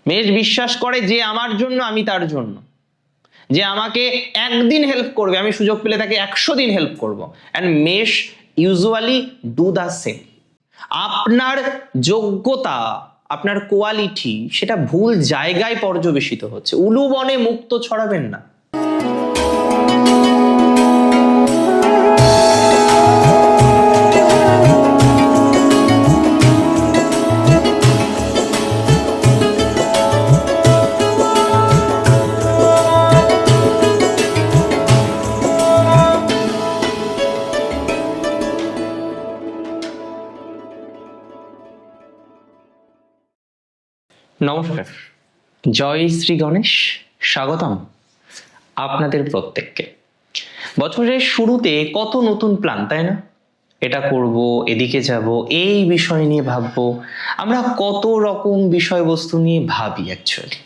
মেষ বিশ্বাস করে যে আমার জন্য আমি তার জন্য, যে আমাকে একদিন হেল্প করবে আমি সুযোগ পেলে তাকে 100 দিন হেল্প করব। অ্যান্ড মেষ ইউজুয়ালি ডু দ্য সেম। আপনার যোগ্যতা, আপনার কোয়ালিটি সেটা ভুল জায়গায় পর্যবেসিত হচ্ছে। উলু বনে মুক্ত ছড়াবেন না। নমস্কার, জয় শ্রী গণেশ। স্বাগতম আপনাদের প্রত্যেককে। বছরের শুরুতে কত নতুন প্ল্যান, তাই না? এটা করব, এদিকে যাব, এই বিষয় নিয়ে ভাববো। আমরা কত রকম বিষয়বস্তু নিয়ে ভাবি অ্যাকচুয়ালি।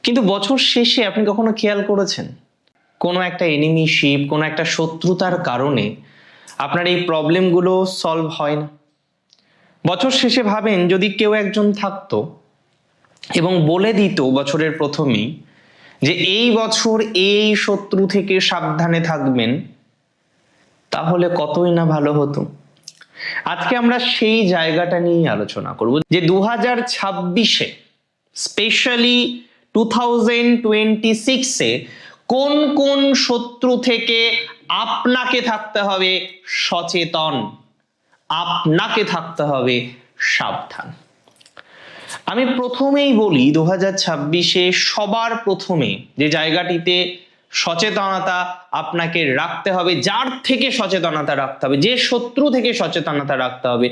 কিন্তু বছর শেষে আপনি কখনো খেয়াল করেছেন কোনো একটা এনিমিশিপ, কোনো একটা শত্রুতার কারণে আপনার এই প্রবলেমগুলো সলভ হয় না? বছর শেষে ভাবেন যদি কেউ একজন থাকতো এবং বলে দিত বছরের প্রথমেই যে এই বছর এই শত্রু থেকে সাবধানে থাকবেন, তাহলে কতই না ভালো হতো। আজকে আমরা সেই জায়গাটা নিয়ে আলোচনা করব যে 2026-এ, স্পেশালি 2026-এ কোন কোন শত্রু থেকে আপনাকে থাকতে হবে সচেতন, আপনাকে থাকতে হবে সাবধান। আমি প্রথমেই বলি 2026-এ সবার প্রথমে যে জায়গাটিতে সচেতনতা আপনাকে রাখতে হবে, যার থেকে সচেতনতা রাখতে হবে, যে শত্রু থেকে সচেতনতা রাখতে হবে,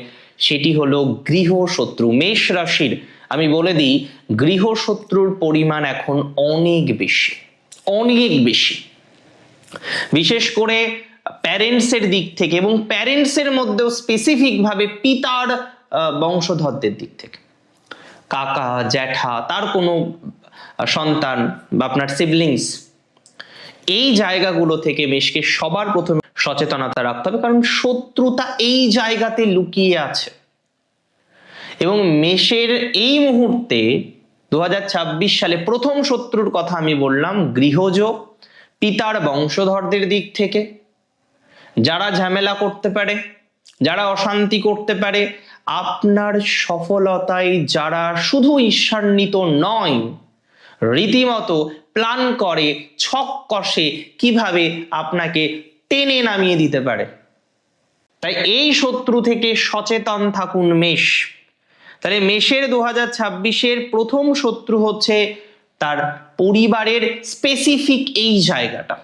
সেটি হলো গৃহ শত্রু। মেষ রাশির আমি বলে দিই, গৃহ শত্রুর পরিমাণ এখন অনেক বেশি, অনেক বেশি। বিশেষ করে প্যারেন্টসের দিক থেকে, এবং প্যারেন্টসের মধ্যেও স্পেসিফিক ভাবে পিতার বংশধরদের দিক থেকে, কাকা জ্যাঠা, তার কোনো সন্তান বা আপনার সিবলিংস, এই জায়গাগুলো থেকে মেষকে সবার প্রথমে সচেতনতা রাখতে হবে, কারণ শত্রুতা এই জায়গাতে লুকিয়ে আছে। এবং মেষের এই মুহূর্তে 2026 সালে প্রথম শত্রুর কথা আমি বললাম গৃহজ, পিতার বংশধরদের দিক থেকে, যারা ঝামেলা করতে পারে, যারা অশান্তি করতে পারে, আপনার সফলতায় যারা শুধু ঈর্ষান্বিত নয়, রীতিমতো প্ল্যান করে, ছক কষে কিভাবে আপনাকে টেনে নামিয়ে দিতে পারে। তাই এই শত্রু থেকে সচেতন থাকুন মেষ। তাহলে মেষের 2026-এর প্রথম শত্রু হচ্ছে তার পরিবারের স্পেসিফিক এই জায়গাটা।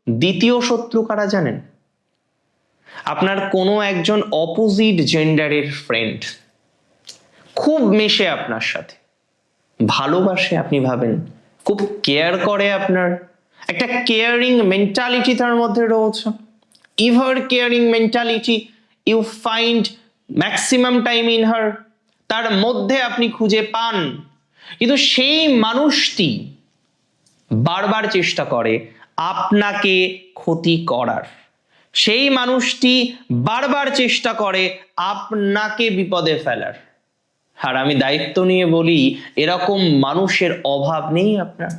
দ্বিতীয় শত্রু কারা জানেন? আপনার কোনো একজন অপোজিট জেন্ডারের ফ্রেন্ড খুব মেশে আপনার সাথে, ভালোবাসে, আপনি ভাবেন খুব কেয়ার করে, আপনার একটা কেয়ারিং মেন্টালিটি তার মধ্যে রয়েছে। Ever caring mentality you find maximum time in her, তার মধ্যে আপনি খুঁজে পান। কিন্তু সেই মানুষটি বারবার চেষ্টা করে আপনাকে ক্ষতি করার, সেই মানুষটি বারবার চেষ্টা করে আপনাকে বিপদে ফেলার। আর আমি দায়িত্ব নিয়ে বলি, এরকম মানুষের অভাব নেই আপনার,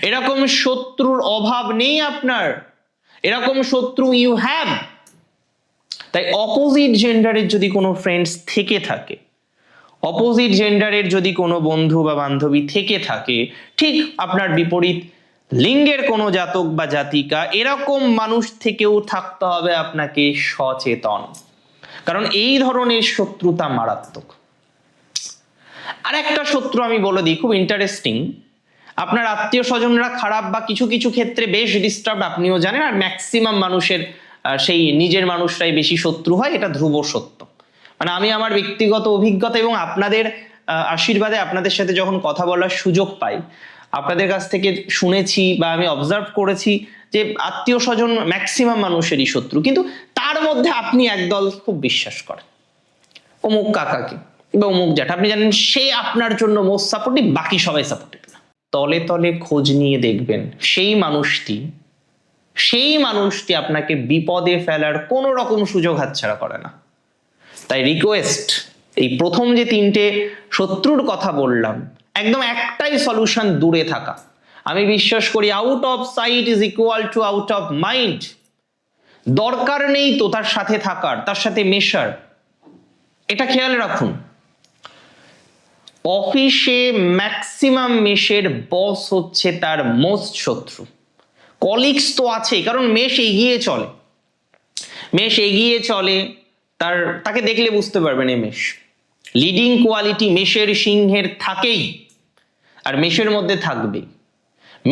এরকম শত্রুর অভাব নেই আপনার, এরকম শত্রু ইউ হ্যাভ। তাই অপোজিট জেন্ডারের যদি কোনো ফ্রেন্ডস থেকে থাকে, অপোজিট জেন্ডারের যদি কোনো বন্ধু বা বান্ধবী থেকে থাকে, ঠিক আপনার বিপরীত লিঙ্গের কোনো জাতক বা জাতিকা, এরকম মানুষ থেকেও থাকতে হবে আপনাকে সচেতন, কারণ এই ধরনের শত্রুতা মারাত্মক। আর একটা শত্রু আমি বলে দিই, খুব ইন্টারেস্টিং। আপনার আত্মীয় স্বজনরা খারাপ বা কিছু কিছু ক্ষেত্রে বেশ ডিস্টার্ব, আপনিও জানেন, আর ম্যাক্সিমাম মানুষের সেই নিজের মানুষরাই বেশি শত্রু হয়, এটা ধ্রুব সত্য। মানে আমি আমার ব্যক্তিগত অভিজ্ঞতা এবং আপনাদের আশীর্বাদে আপনাদের সাথে যখন কথা বলার সুযোগ পাই, আপনাদের কাছ থেকে শুনেছি বা আমি অবজার্ভ করেছি যে আত্মীয় স্বজন ম্যাক্সিমাম মানুষেরই শত্রু, কিন্তু তার মধ্যে আপনি একদল খুব বিশ্বাস করেন, অমুক কাকাকে বা অমুক জ্যাঠা, আপনি জানেন সে আপনার জন্য মোস্ট সাপোর্টিভ, বাকি সবাই সাপোর্টিভ না। তলে তলে খোঁজ নিয়ে দেখবেন সেই মানুষটি আপনাকে বিপদে ফেলার কোনো রকম সুযোগ হাতছাড়া করে না। তাই রিকোয়েস্ট, এই প্রথম যে তিনটে শত্রুর কথা বললাম, একদম একটাই সলিউশন, দূরে থাকা। আমি বিশ্বাস করি out of sight is equal to out of mind. দরকার নেই তো তার সাথে থাকার, তার সাথে মেশার, এটা খেয়াল রাখুন। অফিসে ম্যাক্সিমাম মেশের বস হচ্ছে তার মোস্ট শত্রু। কলিগস তো আছে, কারণ মেশ এগিয়ে চলে, মেশ এগিয়ে চলে, তাকে দেখলে বুঝতে পারবেন এই মেশ। লিডিং কোয়ালিটি মেশের সিংহের থাকেই, আর মেশের মধ্যে থাকবে।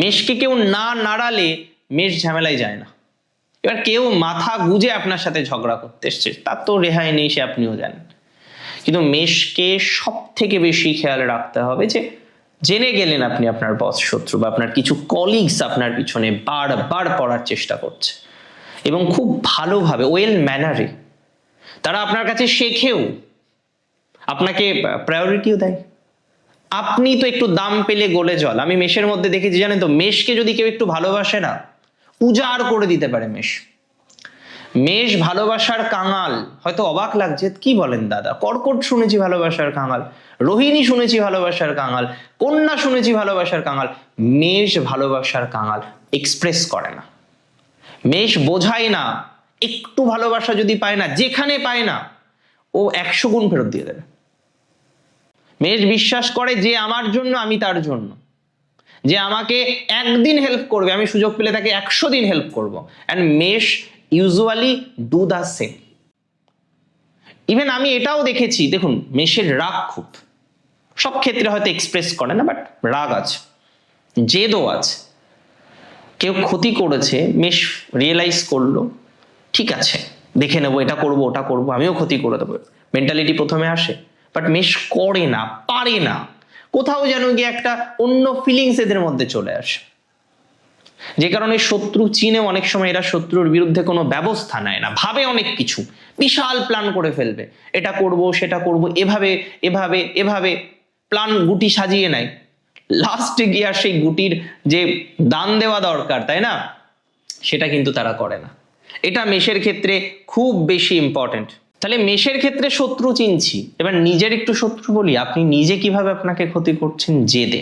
মেশকে কেউ না নাড়ালে মেশ ঝামেলায় যায় না। এবার কেউ মাথা গুজে আপনার সাথে ঝগড়া করতে এসছে, তার তো রেহাই নেই, সে আপনিও জানেন। কিন্তু মেশকে সব থেকে বেশি খেয়াল রাখতে হবে যে জেনে গেলেন আপনি আপনার বস শত্রু, বা আপনার কিছু কলিগস আপনার পিছনে বারবার পড়ার চেষ্টা করছে, এবং খুব ভালোভাবে ওয়েল ম্যানারে তারা আপনার কাছে শেখেও, আপনাকে প্রায়োরিটিও দেয়। আপনি তো একটু দাম পেলে গলে জল। আমি মেশের মধ্যে দেখেছি, জানেন তো, মেশকে যদি কেউ একটু ভালোবাসে না, উজাড় করে দিতে পারে মেশ। মেষ ভালোবাসার কাঙাল। হয়তো অবাক লাগছে, কি বলেন দাদা, কর্কট শুনেছি ভালোবাসার কাঙাল, রোহিণী শুনেছি ভালোবাসার কাঙাল, কন্যা শুনেছি ভালোবাসার কাঙাল। মেষ ভালোবাসার কাঙাল, এক্সপ্রেস করে না। মেষ বোঝায় না, একটু ভালোবাসা যদি পায় না, যেখানে পায় না, ও 100 গুণ ফেরত দিয়ে দেবে। মেষ বিশ্বাস করে যে আমার জন্য আমি তার জন্য, যে আমাকে একদিন হেল্প করবে, আমি সুযোগ পেলে তাকে 100 দিন হেল্প করব। অ্যান্ড মেষ usually do the same. Even আমি এটাও দেখেছি, দেখুন, মেষের রাগ খুব, সব ক্ষেত্রে হয়তো এক্সপ্রেস করে না, বাট রাগ আছে, জেদও আছে। কেউ ক্ষতি করেছে, মেষ রিয়েলাইজ করলো, ঠিক আছে দেখে নেবো, এটা করবো ওটা করবো, আমিও ক্ষতি করে দেবো, মেন্টালিটি প্রথমে আসে। বাট মেষ করে না, পারে না, কোথাও যেন গিয়ে একটা অন্য ফিলিংস এদের মধ্যে চলে আসে, যে কারণে শত্রু চিনেও অনেক সময় এরা শত্রুর বিরুদ্ধে কোনো ব্যবস্থা নেয় না, ভাবে অনেক কিছু, বিশাল প্ল্যান করে ফেলবে, এটা করব সেটা করব, এভাবে এভাবে এভাবে প্ল্যান গুটি সাজিয়ে নেয়। লাস্টে গিয়ে আর সেই গুটির যে দান দেওয়া দরকার, তাই না, সেটা কিন্তু তারা করে না। এটা মেষের ক্ষেত্রে খুব বেশি ইম্পর্টেন্ট। তাহলে মেষের ক্ষেত্রে শত্রু চিনছি, এবার নিজের একটু শত্রু বলি। আপনি নিজে কিভাবে আপনাকে ক্ষতি করছেন? জেদে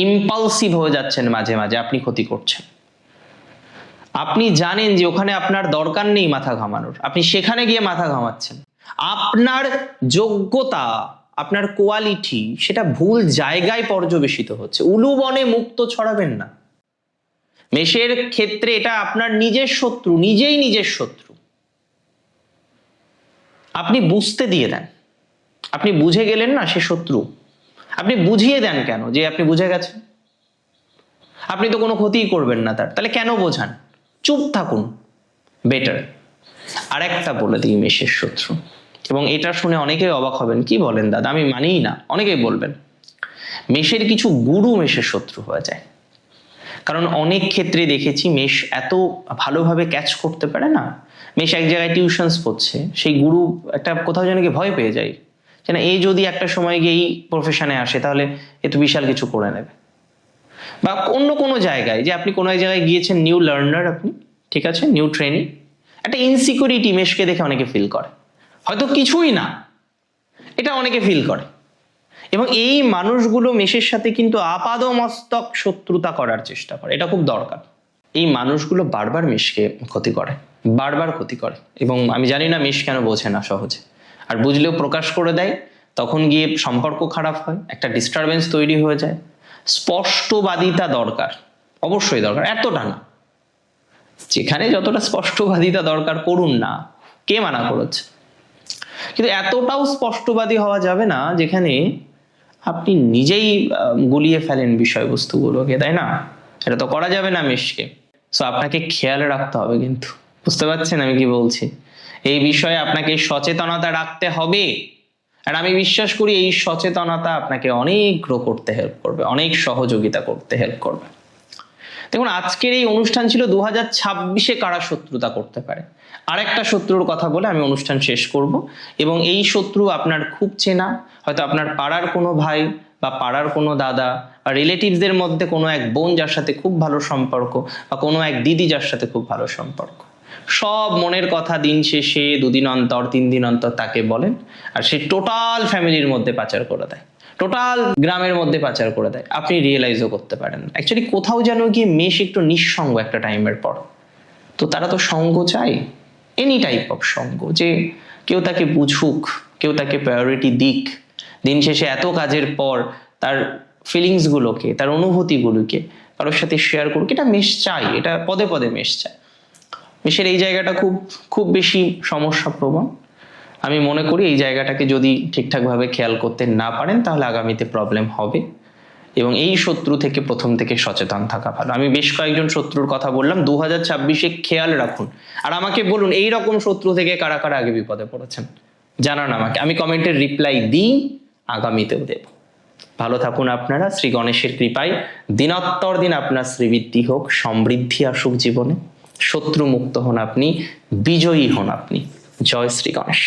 ইম্পালসিভ হয়ে যাচ্ছেন, মাঝে মাঝে আপনি ক্ষতি করছেন। আপনি জানেন যে ওখানে আপনার দরকার নেই মাথা ঘামানোর, আপনি সেখানে গিয়ে মাথা ঘামাচ্ছেন। আপনার যোগ্যতা, আপনার কোয়ালিটি, সেটা ভুল জায়গায় পর্যবেসিত হচ্ছে। উলু বনে মুক্ত ছড়াবেন না। মেষের ক্ষেত্রে এটা আপনার নিজের শত্রু, নিজেই নিজের শত্রু। আপনি বুঝতে দিয়ে দেন, আপনি বুঝে গেলেন না সে শত্রু, আপনি বুঝিয়ে দেন কেন যে আপনি বুঝে গেছেন, আপনি তো কোনো ক্ষতিই করবেন না তার, তাহলে কেন বোঝান? চুপ থাকুন, বেটার। আর একটা বলে দিই মেষের শত্রু, এবং এটা শুনে অনেকেই অবাক হবেন, কি বলেন দাদা, আমি মানিই না, অনেকেই বলবেন। মেষের কিছু গুরু মেষের শত্রু হয়ে যায়, কারণ অনেক ক্ষেত্রে দেখেছি মেষ এত ভালোভাবে ক্যাচ করতে পারে না। মেষ এক জায়গায় টিউশনস পড়ছে, সেই গুরু একটা কোথাও যেন গিয়ে ভয় পেয়ে যায়, যে না, এই যদি একটা সময় গিয়ে এই প্রফেশনে আসে তাহলে এ তো বিশাল কিছু করে নেবে। বা অন্য কোনো জায়গায়, যে আপনি কোনো এক জায়গায় গিয়েছেন, নিউ লার্নার আপনি, ঠিক আছে, নিউ ট্রেনিং, একটা ইনসিকিউরিটি মেষকে দেখে অনেকে ফিল করে, হয়তো কিছুই না, এটা অনেকে ফিল করে। এবং এই মানুষগুলো মেষের সাথে কিন্তু আপাদমস্তক শত্রুতা করার চেষ্টা করে, এটা খুব দরকার। এই মানুষগুলো বারবার মেষকে ক্ষতি করে, বারবার ক্ষতি করে, এবং আমি জানি না মেষ কেন বোঝে না সহজে, আর বুঝলেও প্রকাশ করে দেয়। তখন গিয়ে সম্পর্ক খারাপ হয়, একটা ডিস্টারবেন্স তৈরি হয়ে যায়। স্পষ্টবাদিতা দরকার, অবশ্যই দরকার, এতটা না, যেখানে যতটা স্পষ্টবাদিতা দরকার করুন না, কে মানা করেছে, কিন্তু এতটাও স্পষ্টবাদী হওয়া যাবে না যেখানে আপনি নিজেই গুলিয়ে ফেলেন বিষয়বস্তুগুলোকে, তাই না? এটা তো করা যাবে না মেষকে। সো আপনাকে খেয়াল রাখতে হবে, কিন্তু বুঝতে পারছেন আমি কি বলছি? এই বিষয়ে আপনাকে সচেতনতা রাখতে হবে। আর আমি বিশ্বাস করি এই সচেতনতা আপনাকে অনেক গ্রো করতে হেল্প করবে, অনেক সহযোগিতা করতে হেল্প করবে। দেখুন, আজকের এই অনুষ্ঠান ছিল 2026-এ কারা শত্রুতা করতে পারে। আরেকটা শত্রুর কথা বলে আমি অনুষ্ঠান শেষ করব। এবং এই শত্রু আপনার খুব চেনা, হয়তো আপনার পাড়ার কোনো ভাই বা পাড়ার কোনো দাদা বা রিলেটিভসদের মধ্যে কোনো এক বোন যার সাথে খুব ভালো সম্পর্ক, বা কোনো এক দিদি যার সাথে খুব ভালো সম্পর্ক। সব মনের কথা দিন শেষে 2 দিন অন্তর 3 দিন অন্তর তাকে বলেন, আর সে টোটাল ফ্যামিলির মধ্যে পাচার করে দেয়, টোটাল গ্রামের মধ্যে পাচার করে দেয়, আপনি রিয়েলাইজও করতে পারেন। অ্যাকচুয়ালি কোথাও যেন গিয়ে মেষ একটু নিঃসঙ্গ একটা টাইমের পর। তো তারা তো সঙ্গ চায়, এনি টাইপ অফ সঙ্গ, যে কেউ তাকে বুঝুক, কেউ তাকে প্রায়োরিটি দিক। দিন শেষে এত কাজের পর তার ফিলিংসগুলোকে, তার অনুভূতিগুলোকে কারোর সাথে শেয়ার করুক, এটা মেষ চাই, এটা পদে পদে মেষ চায়। মেষের এই জায়গাটা খুব খুব বেশি সমস্যাপ্রবণ। আমি মনে করি এই জায়গাটাকে যদি ঠিকঠাকভাবে খেয়াল করতে না পারেন তাহলে আগামীতে প্রবলেম হবে, এবং এই শত্রু থেকে প্রথম থেকে সচেতন থাকা ভালো। আমি বেশ কয়েকজন শত্রুর কথা বললাম, 2026-এ খেয়াল রাখুন। আর আমাকে বলুন এই রকম শত্রু থেকে কারা কারা আগে বিপদে পড়েছেন, জানান আমাকে, আমি কমেন্টের রিপ্লাই দিই, আগামীতেও দেব। ভালো থাকুন আপনারা, শ্রী গণেশের কৃপায় দিনোত্তর দিন আপনার শ্রীবৃদ্ধি হোক, সমৃদ্ধি আসুক জীবনে, শত্রু মুক্ত হন আপনি, বিজয়ী হন আপনি। জয় শ্রী গণেশ।